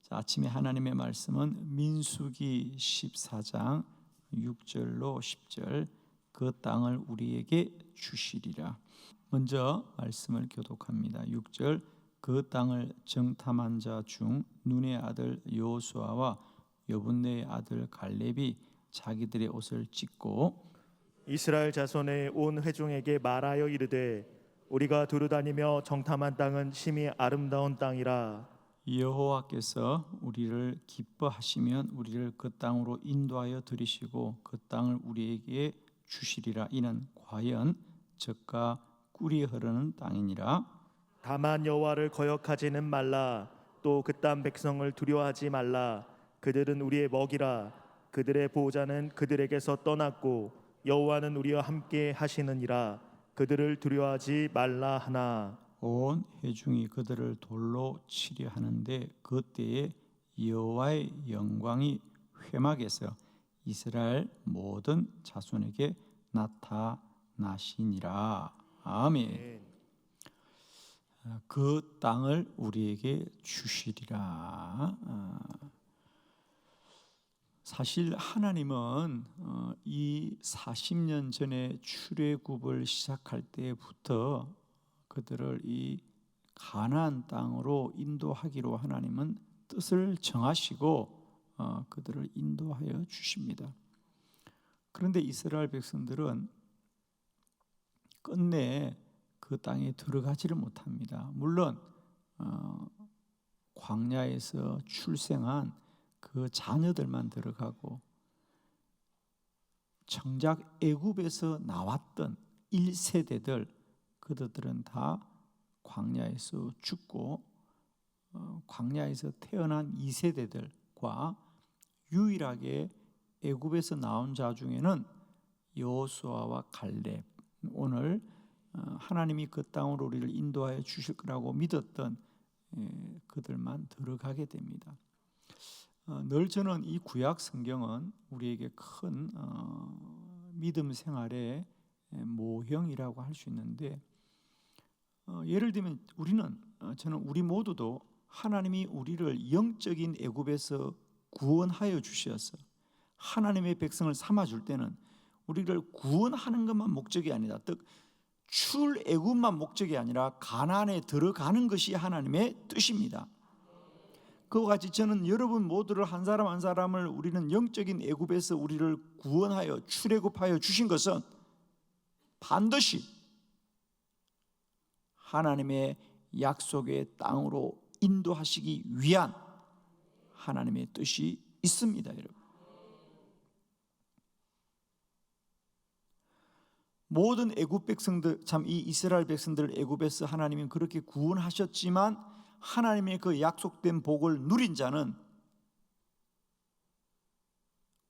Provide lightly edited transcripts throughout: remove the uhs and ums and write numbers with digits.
자, 아침에 하나님의 말씀은 민수기 14장 6절로 10절, 그 땅을 우리에게 주시리라. 먼저 말씀을 교독합니다. 6절, 그 땅을 정탐한 자 중 눈의 아들 여호수아와 여분네의 아들 갈렙이 자기들의 옷을 찢고 이스라엘 자손의 온 회중에게 말하여 이르되 우리가 두루다니며 정탐한 땅은 심히 아름다운 땅이라. 여호와께서 우리를 기뻐하시면 우리를 그 땅으로 인도하여 들이시고 그 땅을 우리에게 주시리라. 이는 과연 젖과 꿀이 흐르는 땅이니라. 다만 여호와를 거역하지는 말라. 또 그 땅 백성을 두려워하지 말라. 그들은 우리의 먹이라. 그들의 보호자는 그들에게서 떠났고 여호와는 우리와 함께 하시느니라. 그들을 두려워하지 말라 하나. 온 회중이 그들을 돌로 치려 하는데 그때에 여호와의 영광이 회막에서 이스라엘 모든 자손에게 나타나시니라. 아멘. 그 땅을 우리에게 주시리라. 사실 하나님은 이 40년 전에 출애굽을 시작할 때부터 그들을 이 가나안 땅으로 인도하기로 하나님은 뜻을 정하시고 그들을 인도하여 주십니다. 그런데 이스라엘 백성들은 끝내 그 땅에 들어가지를 못합니다. 물론 광야에서 출생한 그 자녀들만 들어가고 정작 애굽에서 나왔던 1세대들 그들은 다 광야에서 죽고 광야에서 태어난 2세대들과 유일하게 애굽에서 나온 자 중에는 여호수아와 갈렙, 오늘 하나님이 그 땅으로 우리를 인도하여 주실 거라고 믿었던 그들만 들어가게 됩니다. 늘 저는 이 구약 성경은 우리에게 큰 믿음 생활의 모형이라고 할 수 있는데, 예를 들면 저는 우리 모두도 하나님이 우리를 영적인 애굽에서 구원하여 주셔서 하나님의 백성을 삼아줄 때는 우리를 구원하는 것만 목적이 아니다. 즉 출애굽만 목적이 아니라 가나안에 들어가는 것이 하나님의 뜻입니다. 그와 같이 저는 여러분 모두를 한 사람 한 사람을 우리는 영적인 애굽에서 우리를 구원하여 출애굽하여 주신 것은 반드시 하나님의 약속의 땅으로 인도하시기 위한 하나님의 뜻이 있습니다, 여러분. 모든 애굽 백성들, 참 이 이스라엘 백성들을 애굽에서 하나님이 그렇게 구원하셨지만 하나님의 그 약속된 복을 누린 자는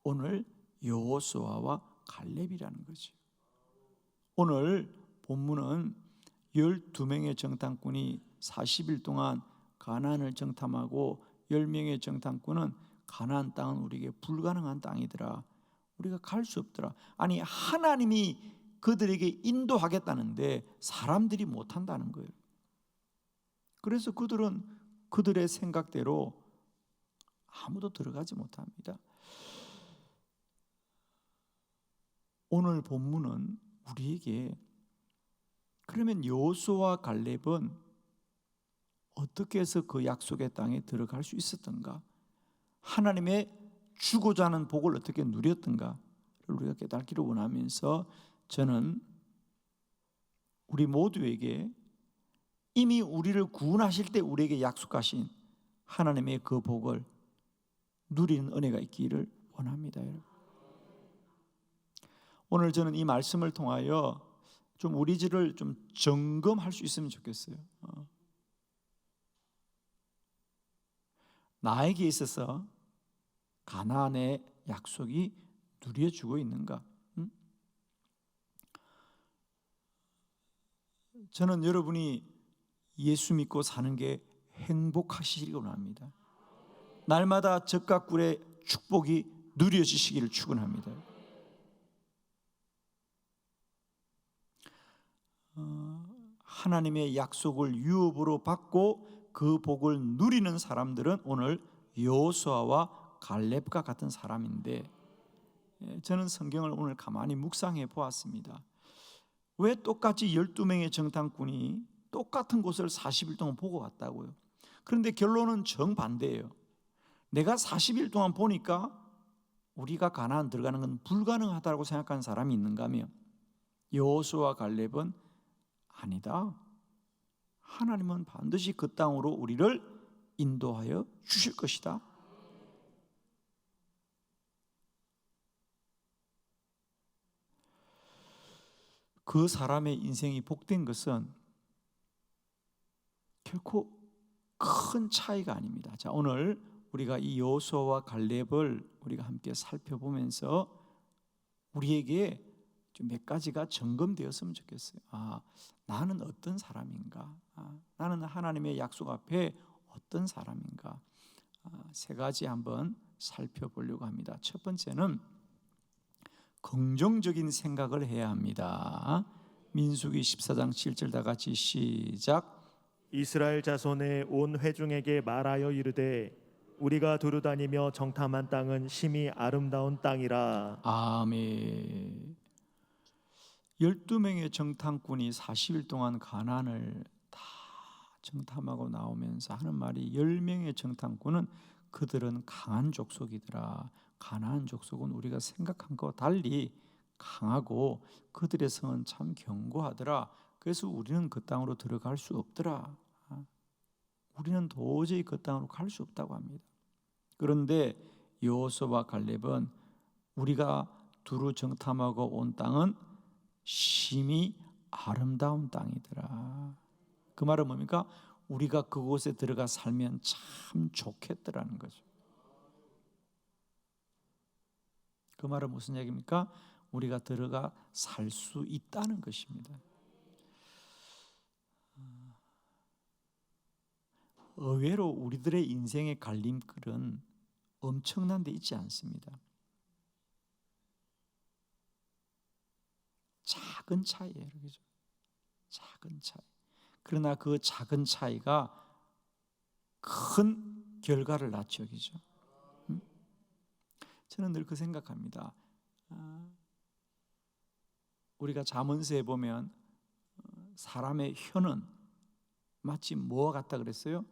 오늘 여호수아와 갈렙이라는 거죠. 오늘 본문은 12명의 정탐꾼이 40일 동안 가나안을 정탐하고 10명의 정탐꾼은 가나안 땅은 우리에게 불가능한 땅이더라, 우리가 갈 수 없더라. 아니 하나님이 그들에게 인도하겠다는데 사람들이 못한다는 거예요. 그래서 그들은 그들의 생각대로 아무도 들어가지 못합니다. 오늘 본문은 우리에게 그러면 여호수아와 갈렙은 어떻게 해서 그 약속의 땅에 들어갈 수 있었던가, 하나님의 주고자 하는 복을 어떻게 누렸던가를 우리가 깨닫기를 원하면서 저는 우리 모두에게 이미 우리를 구원하실 때 우리에게 약속하신 하나님의 그 복을 누리는 은혜가 있기를 원합니다, 여러분. 오늘 저는 이 말씀을 통하여 좀 우리 질을 좀 점검할 수 있으면 좋겠어요. 나에게 있어서 가나안의 약속이 누려지고 있는가? 저는 여러분이 예수 믿고 사는 게 행복하시기를 원합니다. 날마다 젖과 꿀의 축복이 누려지시기를 축원합니다. 하나님의 약속을 유업으로 받고 그 복을 누리는 사람들은 오늘 여호수아와 갈렙과 같은 사람인데, 저는 성경을 오늘 가만히 묵상해 보았습니다. 왜 똑같이 12명의 정탐꾼이 똑같은 곳을 40일 동안 보고 왔다고요? 그런데 결론은 정반대예요. 내가 40일 동안 보니까 우리가 가나안 들어가는 건 불가능하다고 생각하는 사람이 있는가 하면, 여호수아와 갈렙은 아니다, 하나님은 반드시 그 땅으로 우리를 인도하여 주실 것이다. 그 사람의 인생이 복된 것은 결코 큰 차이가 아닙니다. 자, 오늘 우리가 이 여호수아와 갈렙을 우리가 함께 살펴보면서 우리에게 좀 몇 가지가 점검되었으면 좋겠어요. 나는 어떤 사람인가? 나는 하나님의 약속 앞에 어떤 사람인가? 세 가지 한번 살펴보려고 합니다. 첫 번째는 긍정적인 생각을 해야 합니다. 민수기 14장 7절 다 같이 시작. 이스라엘 자손의 온 회중에게 말하여 이르되 우리가 두루다니며 정탐한 땅은 심히 아름다운 땅이라. 아멘. 12명의 정탐꾼이 40일 동안 가나안을 다 정탐하고 나오면서 하는 말이, 10명의 정탐꾼은 그들은 강한 족속이더라. 가나안 족속은 우리가 생각한 것과 달리 강하고 그들의 성은 참 견고하더라. 그래서 우리는 그 땅으로 들어갈 수 없더라. 우리는 도저히 그 땅으로 갈 수 없다고 합니다. 그런데 여호수아와 갈렙은 우리가 두루 정탐하고 온 땅은 심히 아름다운 땅이더라. 그 말은 뭡니까? 우리가 그곳에 들어가 살면 참 좋겠더라는 거죠. 그 말은 무슨 얘기입니까? 우리가 들어가 살 수 있다는 것입니다. 의외로 우리들의 인생의 갈림길은 엄청난 데 있지 않습니다. 작은 차이예요. 그렇죠? 작은 차이. 그러나 그 작은 차이가 큰 결과를 낳죠. 그렇죠? 저는 늘 그 생각합니다. 우리가 잠언서에 보면 사람의 혀는 마치 뭐와 같다 그랬어요?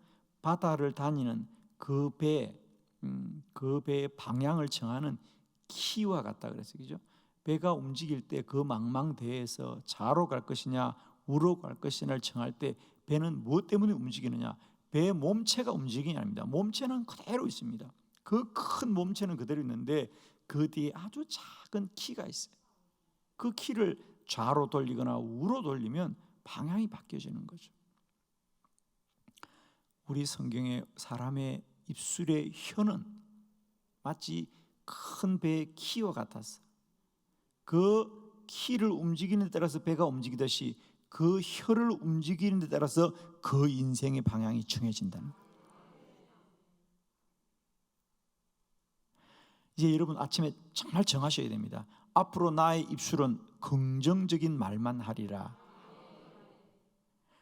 바다를 다니는 그 배의 방향을 정하는 키와 같다 그랬어요. 그죠? 배가 움직일 때 그 망망대해에서 좌로 갈 것이냐 우로 갈 것이냐를 정할 때 배는 무엇 때문에 움직이느냐? 배의 몸체가 움직이는 게 아닙니다. 몸체는 그대로 있습니다. 그 큰 몸체는 그대로 있는데 그 뒤에 아주 작은 키가 있어요. 그 키를 좌로 돌리거나 우로 돌리면 방향이 바뀌어지는 거죠. 우리 성경에 사람의 입술의 혀는 마치 큰 배의 키와 같았어. 그 키를 움직이는 데 따라서 배가 움직이듯이 그 혀를 움직이는 데 따라서 그 인생의 방향이 정해진다는 거예요. 이제 여러분 아침에 정말 정하셔야 됩니다. 앞으로 나의 입술은 긍정적인 말만 하리라.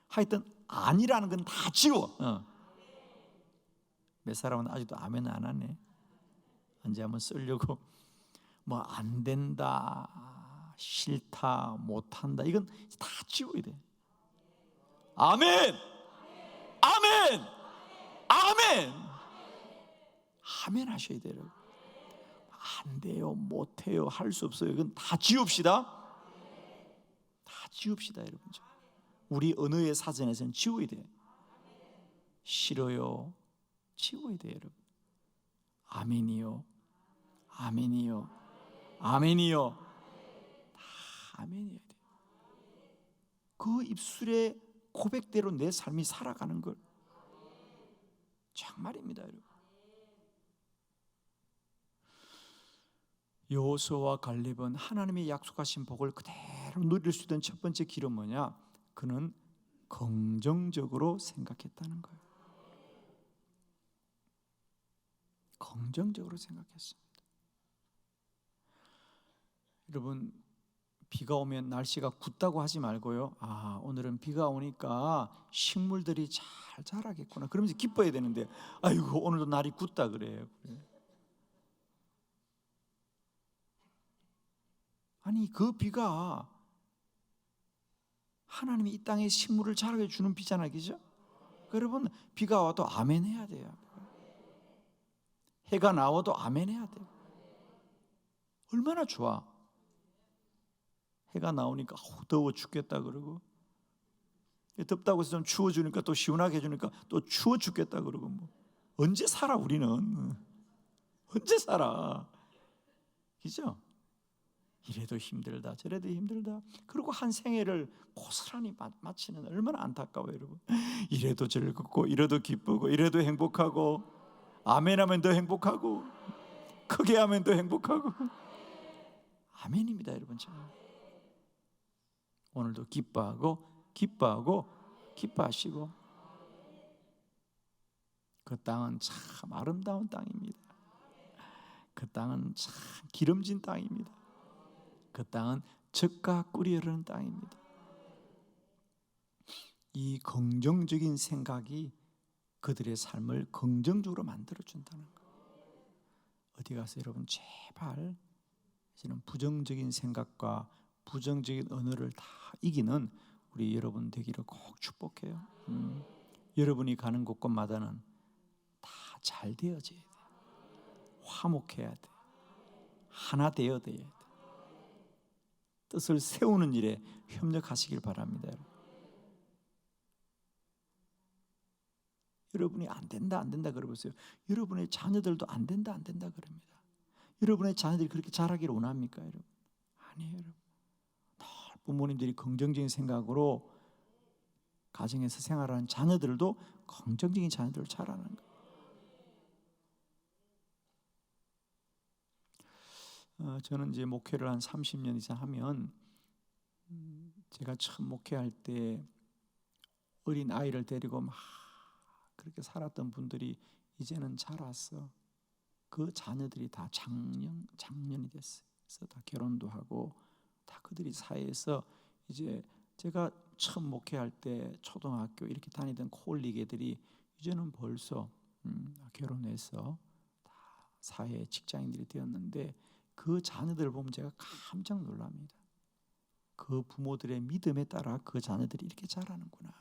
하여튼 아니라는 건 다 지워. 몇 사람은 아직도 아멘 안 하네. 언제 한번 쓰려고. 뭐 안 된다, 싫다, 못한다, 이건 다 지워야 돼. 아멘, 아멘, 아멘, 아멘 하셔야 돼요. 안 돼요, 못해요, 할 수 없어요. 이건 다 지웁시다. 다 지웁시다, 여러분. 우리 언어의 사전에서는 지워야 돼. 싫어요, 지워야 돼, 여러분. 아멘이요, 아멘이요, 아멘이요. 다 아멘이어야 돼. 그 입술의 고백대로 내 삶이 살아가는 걸. 정말입니다, 여러분. 여호수아와 갈렙은 하나님의 약속하신 복을 그대로 누릴 수 있던 첫 번째 길은 뭐냐? 그는 긍정적으로 생각했다는 거예요. 긍정적으로 생각했습니다. 여러분, 비가 오면 날씨가 굳다고 하지 말고요. 아, 오늘은 비가 오니까 식물들이 잘 자라겠구나. 그러면서 기뻐야 되는데, 아이고 오늘도 날이 굳다 그래요. 아니 그 비가 하나님이 이 땅에 식물을 자라게 주는 비잖아요, 그죠? 여러분 비가 와도 아멘 해야 돼요. 해가 나와도 아멘 해야 돼요. 얼마나 좋아. 해가 나오니까 더워 죽겠다 그러고, 덥다고 해서 좀 추워주니까 또 시원하게 해주니까 또 추워 죽겠다 그러고, 뭐 언제 살아 우리는? 언제 살아? 그죠? 이래도 힘들다 저래도 힘들다. 그리고 한 생애를 고스란히 마치는, 얼마나 안타까워요 여러분. 이래도 즐겁고 이래도 기쁘고 이래도 행복하고, 아멘하면 더 행복하고 크게 하면 더 행복하고. 아멘입니다 여러분. 오늘도 기뻐하고 기뻐하시고. 그 땅은 참 아름다운 땅입니다. 그 땅은 참 기름진 땅입니다. 그 땅은 젖과 꿀이 흐르는 땅입니다. 이 긍정적인 생각이 그들의 삶을 긍정적으로 만들어준다는 거예요. 어디 가서 여러분 제발 이제는 부정적인 생각과 부정적인 언어를 다 이기는 우리 여러분 되기를 꼭 축복해요. 여러분이 가는 곳곳마다는 다 잘 되어져야 돼. 화목해야 돼. 하나 되어야 돼. 뜻을 세우는 일에 협력하시길 바랍니다. 여러분이 안 된다 그러보세요. 여러분의 자녀들도 안 된다 그럽니다. 여러분의 자녀들이 그렇게 자라기를 원합니까 여러분? 아니에요 여러분. 부모님들이 긍정적인 생각으로 가정에서 생활하는 자녀들도 긍정적인 자녀들을 자라는 거예요. 저는 이제 목회를 한 30년 이상 하면, 제가 처음 목회할 때 어린 아이를 데리고 막 그렇게 살았던 분들이 이제는 자랐어. 그 자녀들이 다 장년이 됐어요. 그래서 다 결혼도 하고 다 그들이 사회에서, 이제 제가 처음 목회할 때 초등학교 이렇게 다니던 콜릭 애들이 이제는 벌써 결혼해서 다 사회 직장인들이 되었는데, 그 자녀들을 보면 제가 깜짝 놀랍니다. 그 부모들의 믿음에 따라 그 자녀들이 이렇게 자라는구나.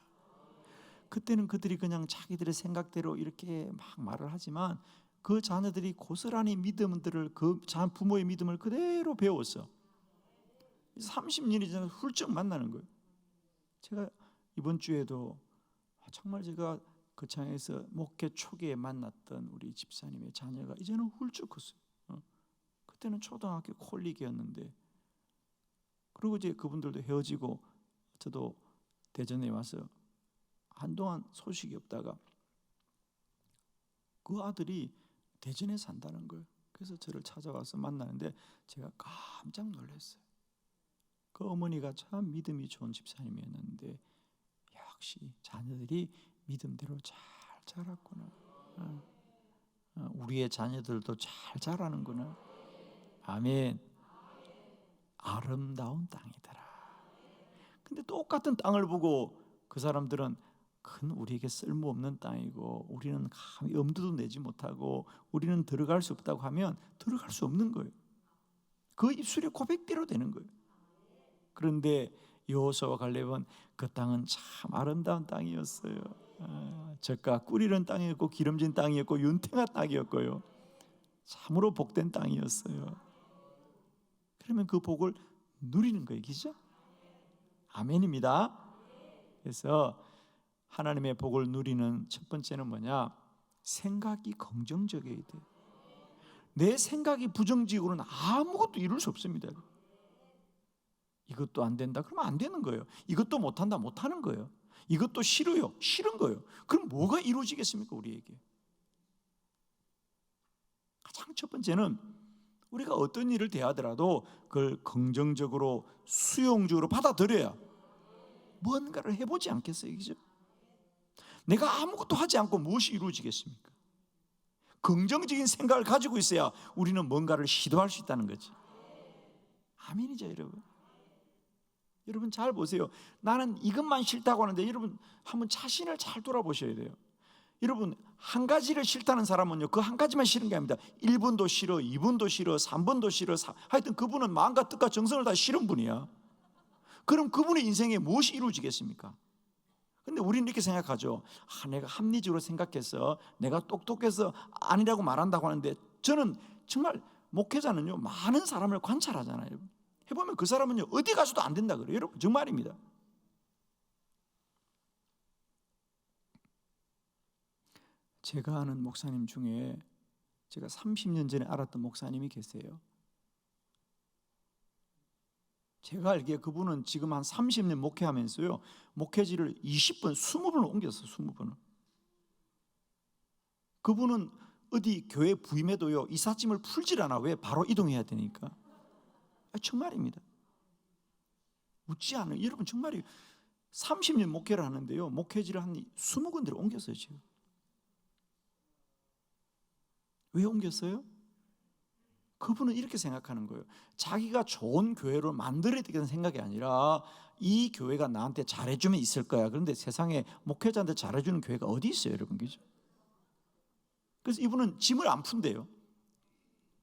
그때는 그들이 그냥 자기들의 생각대로 이렇게 막 말을 하지만 그 자녀들이 고스란히 믿음들을, 그 부모의 믿음을 그대로 배웠어. 30년이 지나서 훌쩍 만나는 거예요. 제가 이번 주에도 정말 제가 그 창에서 목회 초기에 만났던 우리 집사님의 자녀가 이제는 훌쩍 컸어요. 그때는 초등학교 콜릭이었는데, 그리고 이제 그분들도 헤어지고 저도 대전에 와서 한동안 소식이 없다가 그 아들이 대전에 산다는 거예요. 그래서 저를 찾아와서 만나는데 제가 깜짝 놀랐어요. 그 어머니가 참 믿음이 좋은 집사님이었는데 역시 자녀들이 믿음대로 잘 자랐구나. 우리의 자녀들도 잘 자라는구나. 아멘. 아름다운 땅이더라. 근데 똑같은 땅을 보고 그 사람들은 큰 우리에게 쓸모없는 땅이고 우리는 감히 엄두도 내지 못하고 우리는 들어갈 수 없다고 하면 들어갈 수 없는 거예요. 그 입술의 고백대로 되는 거예요. 그런데 여호수아와 갈렙은 그 땅은 참 아름다운 땅이었어요. 젖과 꿀이는 땅이었고 기름진 땅이었고 윤택한 땅이었고요. 참으로 복된 땅이었어요. 그러면 그 복을 누리는 거예요, 그죠? 아멘입니다. 그래서 하나님의 복을 누리는 첫 번째는 뭐냐? 생각이 긍정적이어야 돼요. 내 생각이 부정적으로는 아무것도 이룰 수 없습니다. 이것도 안 된다 그러면 안 되는 거예요. 이것도 못한다 못하는 거예요. 이것도 싫어요, 싫은 거예요. 그럼 뭐가 이루어지겠습니까 우리에게? 가장 첫 번째는 우리가 어떤 일을 대하더라도 그걸 긍정적으로 수용적으로 받아들여야 뭔가를 해보지 않겠어요, 그죠? 내가 아무것도 하지 않고 무엇이 이루어지겠습니까? 긍정적인 생각을 가지고 있어야 우리는 뭔가를 시도할 수 있다는 거지. 아멘이죠 여러분. 여러분 잘 보세요. 나는 이것만 싫다고 하는데 여러분 한번 자신을 잘 돌아보셔야 돼요. 여러분 한 가지를 싫다는 사람은요, 그 한 가지만 싫은 게 아닙니다. 1분도 싫어, 2분도 싫어, 3분도 싫어. 하여튼 그분은 마음과 뜻과 정성을 다 싫은 분이야. 그럼 그분의 인생에 무엇이 이루어지겠습니까? 근데 우리는 이렇게 생각하죠. 내가 합리적으로 생각해서 내가 똑똑해서 아니라고 말한다고 하는데, 저는 정말 목회자는요 많은 사람을 관찰하잖아요. 해보면 그 사람은요 어디 가서도 안 된다 그래요. 여러분 정말입니다. 제가 아는 목사님 중에 제가 30년 전에 알았던 목사님이 계세요. 제가 알기에 그분은 지금 한 30년 목회하면서요 목회지를 20번, 20번을 옮겼어요. 20번을. 그분은 어디 교회 부임해도요 이삿짐을 풀질 않아. 왜? 바로 이동해야 되니까. 정말입니다. 웃지 않아요. 여러분 정말이에요. 30년 목회를 하는데요 목회지를 한 20군데를 옮겼어요. 지금. 왜 옮겼어요? 그분은 이렇게 생각하는 거예요. 자기가 좋은 교회를 만들어야 되겠다는 생각이 아니라 이 교회가 나한테 잘해주면 있을 거야. 그런데 세상에 목회자한테 잘해주는 교회가 어디 있어요, 여러분? 그죠? 그래서 이분은 짐을 안 푼대요.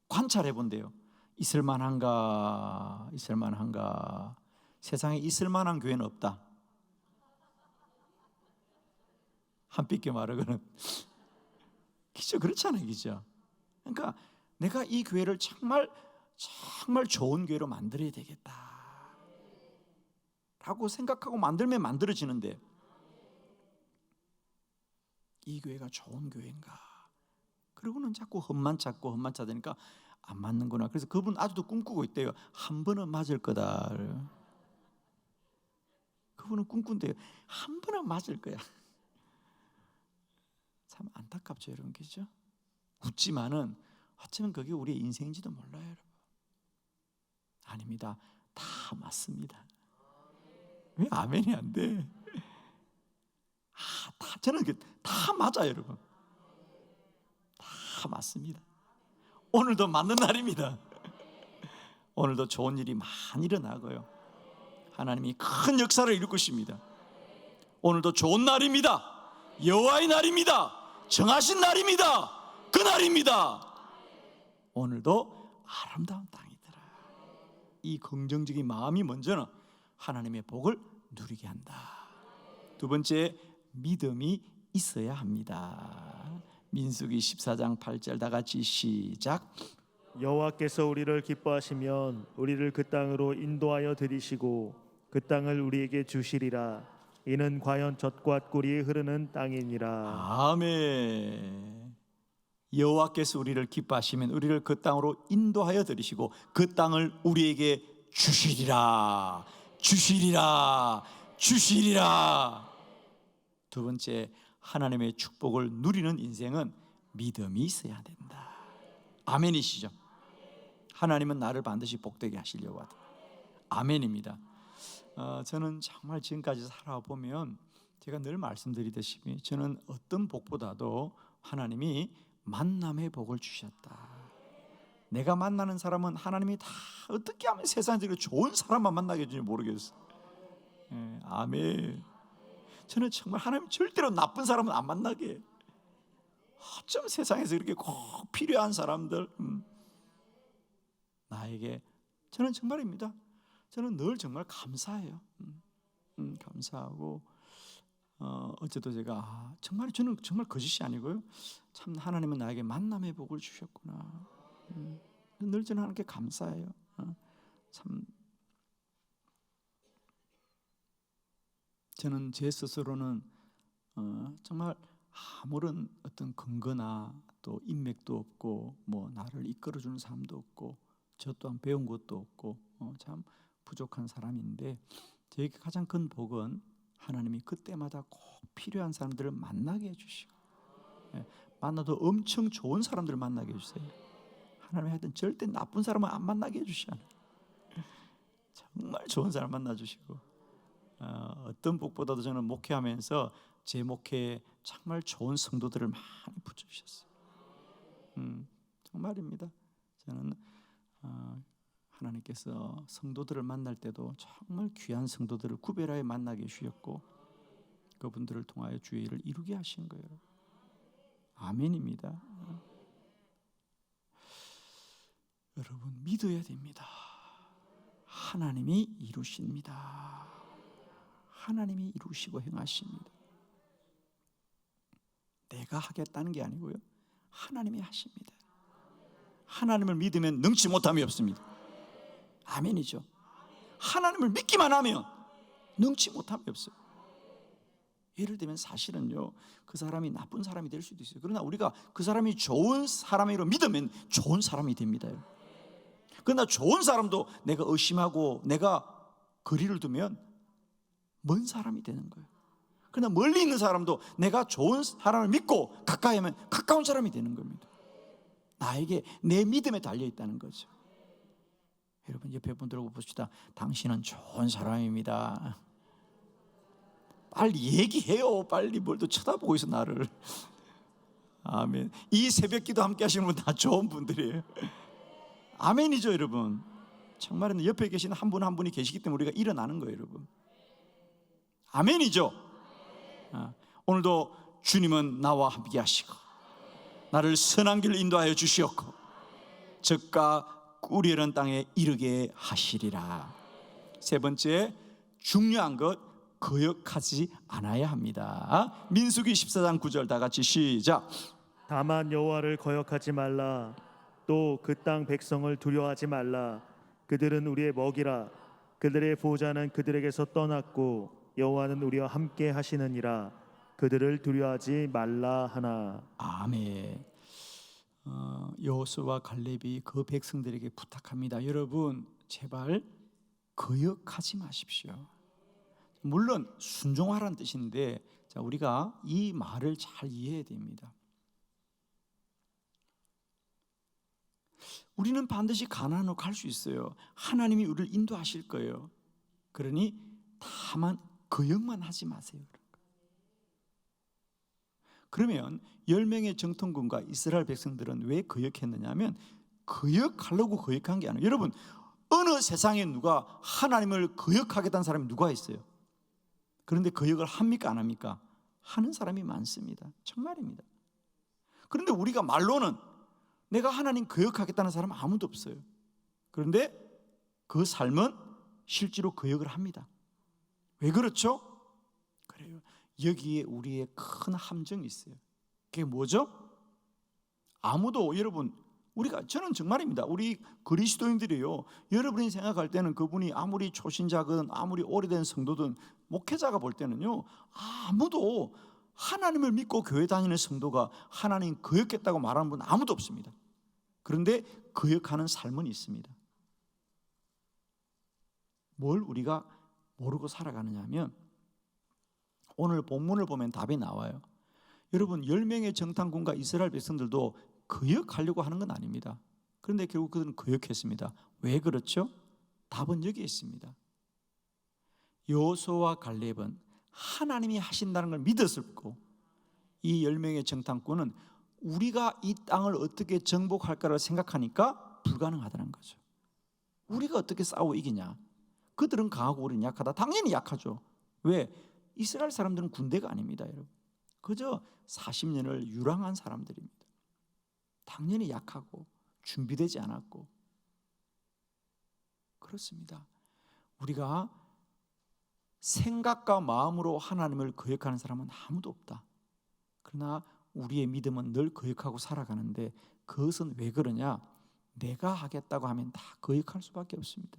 관찰해 본대요. 있을 만한가? 있을 만한가? 세상에 있을 만한 교회는 없다. 한빛게 말하거는 그죠? 그렇잖아요, 그죠? 그러니까 내가 이 교회를 정말 좋은 교회로 만들어야 되겠다 라고 생각하고 만들면 만들어지는데, 이 교회가 좋은 교회인가? 그러고는 자꾸 흠만 찾으니까 안 맞는구나. 그래서 그분 아직도 꿈꾸고 있대요. 한 번은 맞을 거다. 그분은 꿈꾼대요. 한 번은 맞을 거야. 참 안타깝죠, 여러분. 그죠? 웃지만은 어쩌면 그게 우리의 인생인지도 몰라요, 여러분. 아닙니다. 다 맞습니다. 왜 아멘이 안 돼? 저는 다 맞아요, 여러분. 다 맞습니다. 오늘도 맞는 날입니다. 오늘도 좋은 일이 많이 일어나고요. 하나님이 큰 역사를 이룰 것입니다. 오늘도 좋은 날입니다. 여호와의 날입니다. 정하신 날입니다. 그 날입니다. 오늘도 아름다운 땅이더라. 이 긍정적인 마음이 먼저는 하나님의 복을 누리게 한다. 두 번째, 믿음이 있어야 합니다. 민수기 14장 8절 다 같이 시작. 여호와께서 우리를 기뻐하시면 우리를 그 땅으로 인도하여 들이시고 그 땅을 우리에게 주시리라. 이는 과연 젖과 꿀이 흐르는 땅이니라. 아멘. 여호와께서 우리를 기뻐하시면 우리를 그 땅으로 인도하여 들이시고 그 땅을 우리에게 주시리라. 주시리라. 주시리라. 두 번째, 하나님의 축복을 누리는 인생은 믿음이 있어야 된다. 아멘이시죠? 하나님은 나를 반드시 복되게 하시려고 하다. 아멘입니다. 저는 정말 지금까지 살아보면 제가 늘 말씀드리듯이 저는 어떤 복보다도 하나님이 만남의 복을 주셨다. 내가 만나는 사람은 하나님이 다 어떻게 하면 세상에 좋은 사람만 만나게 해주는지 모르겠어요. 아멘. 저는 정말 하나님 절대로 나쁜 사람은 안 만나게 해요. 어쩜 세상에서 이렇게 꼭 필요한 사람들 나에게, 저는 정말입니다. 저는 늘 정말 감사해요. 감사하고 어제도 제가 정말 저는 정말 거짓이 아니고요. 참 하나님은 나에게 만남의 복을 주셨구나. 늘 저는 하나님께 감사해요. 참 저는 제 스스로는 정말 아무런 어떤 근거나 또 인맥도 없고 뭐 나를 이끌어주는 사람도 없고 저 또한 배운 것도 없고 참 부족한 사람인데, 저에게 가장 큰 복은 하나님이 그때마다 꼭 필요한 사람들을 만나게 해주시고, 만나도 엄청 좋은 사람들을 만나게 해주세요. 하나님이 하여튼 절대 나쁜 사람은 안 만나게 해주시잖아요. 정말 좋은 사람 만나주시고, 어떤 복보다도 저는 목회하면서 제 목회에 정말 좋은 성도들을 많이 붙여주셨어요. 정말입니다. 저는 하나님께서 성도들을 만날 때도 정말 귀한 성도들을 구별하여 만나게 주셨고 그분들을 통하여 주의 일을 이루게 하신 거예요. 아멘입니다. 여러분 믿어야 됩니다. 하나님이 이루십니다. 하나님이 이루시고 행하십니다. 내가 하겠다는 게 아니고요. 하나님이 하십니다. 하나님을 믿으면 능치 못함이 없습니다. 아멘이죠. 하나님을 믿기만 하면 능치 못함이 없어요. 예를 들면 사실은요, 그 사람이 나쁜 사람이 될 수도 있어요. 그러나 우리가 그 사람이 좋은 사람이라고 믿으면 좋은 사람이 됩니다. 그러나 좋은 사람도 내가 의심하고 내가 거리를 두면 먼 사람이 되는 거예요. 그러나 멀리 있는 사람도 내가 좋은 사람을 믿고 가까이 하면 가까운 사람이 되는 겁니다. 나에게 내 믿음에 달려 있다는 거죠. 여러분 옆에 분들하고 봅시다. 당신은 좋은 사람입니다. 빨리 얘기해요. 빨리 뭘 또 쳐다보고 있어 나를. 아멘. 이 새벽기도 함께 하시는 분 다 좋은 분들이에요. 아멘이죠 여러분. 정말은 옆에 계신 한 분 한 분이 계시기 때문에 우리가 일어나는 거예요 여러분. 아멘이죠. 오늘도 주님은 나와 함께 하시고 나를 선한 길로 인도하여 주시었고 적과 꿀이는 땅에 이르게 하시리라. 세 번째, 중요한 것 거역하지 않아야 합니다. 민수기 14장 9절 다 같이 시작. 다만 여호와를 거역하지 말라. 또 그 땅 백성을 두려워하지 말라. 그들은 우리의 먹이라. 그들의 보호자는 그들에게서 떠났고 여호와는 우리와 함께 하시느니라. 그들을 두려워하지 말라 하나. 아멘. 여호수아와 갈렙이 그 백성들에게 부탁합니다. 여러분 제발 거역하지 마십시오. 물론 순종하라는 뜻인데 자, 우리가 이 말을 잘 이해해야 됩니다. 우리는 반드시 가나안으로 갈 수 있어요. 하나님이 우리를 인도하실 거예요. 그러니 다만 거역만 하지 마세요. 그러면 10명의 정통군과 이스라엘 백성들은 왜 거역했느냐면 거역하려고 거역한 게 아니에요. 여러분 어느 세상에 누가 하나님을 거역하겠다는 사람이 누가 있어요? 그런데 거역을 합니까 안 합니까? 하는 사람이 많습니다. 정말입니다. 그런데 우리가 말로는 내가 하나님 거역하겠다는 사람은 아무도 없어요. 그런데 그 삶은 실제로 거역을 합니다. 왜 그렇죠? 그래요. 여기에 우리의 큰 함정이 있어요. 그게 뭐죠? 아무도 여러분 저는 정말입니다. 우리 그리스도인들이요. 여러분이 생각할 때는 그분이 아무리 초신자든 아무리 오래된 성도든 목회자가 볼 때는요. 아무도 하나님을 믿고 교회 다니는 성도가 하나님 거역했다고 말하는 분 아무도 없습니다. 그런데 거역하는 삶은 있습니다. 뭘 우리가 모르고 살아가느냐 하면 오늘 본문을 보면 답이 나와요. 여러분 10명의 정탐군과 이스라엘 백성들도 거역하려고 하는 건 아닙니다. 그런데 결국 그들은 거역했습니다. 왜 그렇죠? 답은 여기에 있습니다. 여호수아와 갈렙은 하나님이 하신다는 걸 믿었었고 이 10명의 정탐꾼은 우리가 이 땅을 어떻게 정복할까를 생각하니까 불가능하다는 거죠. 우리가 어떻게 싸워 이기냐? 그들은 강하고 우리는 약하다. 당연히 약하죠. 왜? 이스라엘 사람들은 군대가 아닙니다, 여러분. 그저 40년을 유랑한 사람들입니다. 당연히 약하고 준비되지 않았고 그렇습니다. 우리가 생각과 마음으로 하나님을 거역하는 사람은 아무도 없다. 그러나 우리의 믿음은 늘 거역하고 살아가는데 그것은 왜 그러냐? 내가 하겠다고 하면 다 거역할 수밖에 없습니다.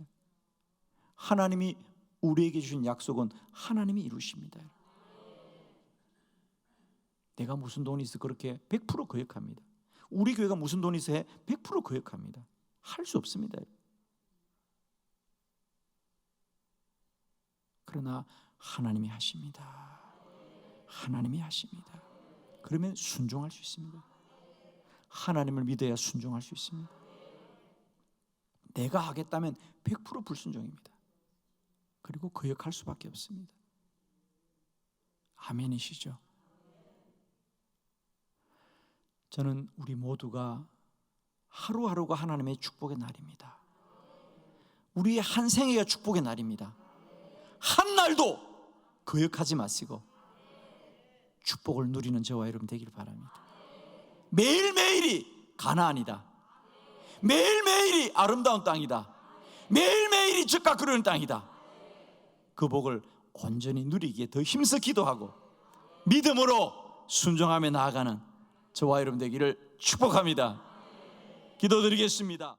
하나님이 우리에게 주신 약속은 하나님이 이루십니다. 내가 무슨 돈이 있어 그렇게 100% 거역합니다. 우리 교회가 무슨 돈이 있어 해 100% 거역합니다. 할 수 없습니다. 그러나 하나님이 하십니다. 하나님이 하십니다. 그러면 순종할 수 있습니다. 하나님을 믿어야 순종할 수 있습니다. 내가 하겠다면 100% 불순종입니다. 그리고 거역할 수밖에 없습니다. 아멘이시죠? 저는 우리 모두가 하루하루가 하나님의 축복의 날입니다. 우리의 한 생애가 축복의 날입니다. 한 날도 거역하지 마시고 축복을 누리는 저와 여러분 되길 바랍니다. 매일매일이 가나안이다. 매일매일이 아름다운 땅이다. 매일매일이 젖과 그르는 땅이다. 그 복을 온전히 누리기에 더 힘써 기도하고 믿음으로 순종하며 나아가는 저와 여러분 되기를 축복합니다. 기도드리겠습니다.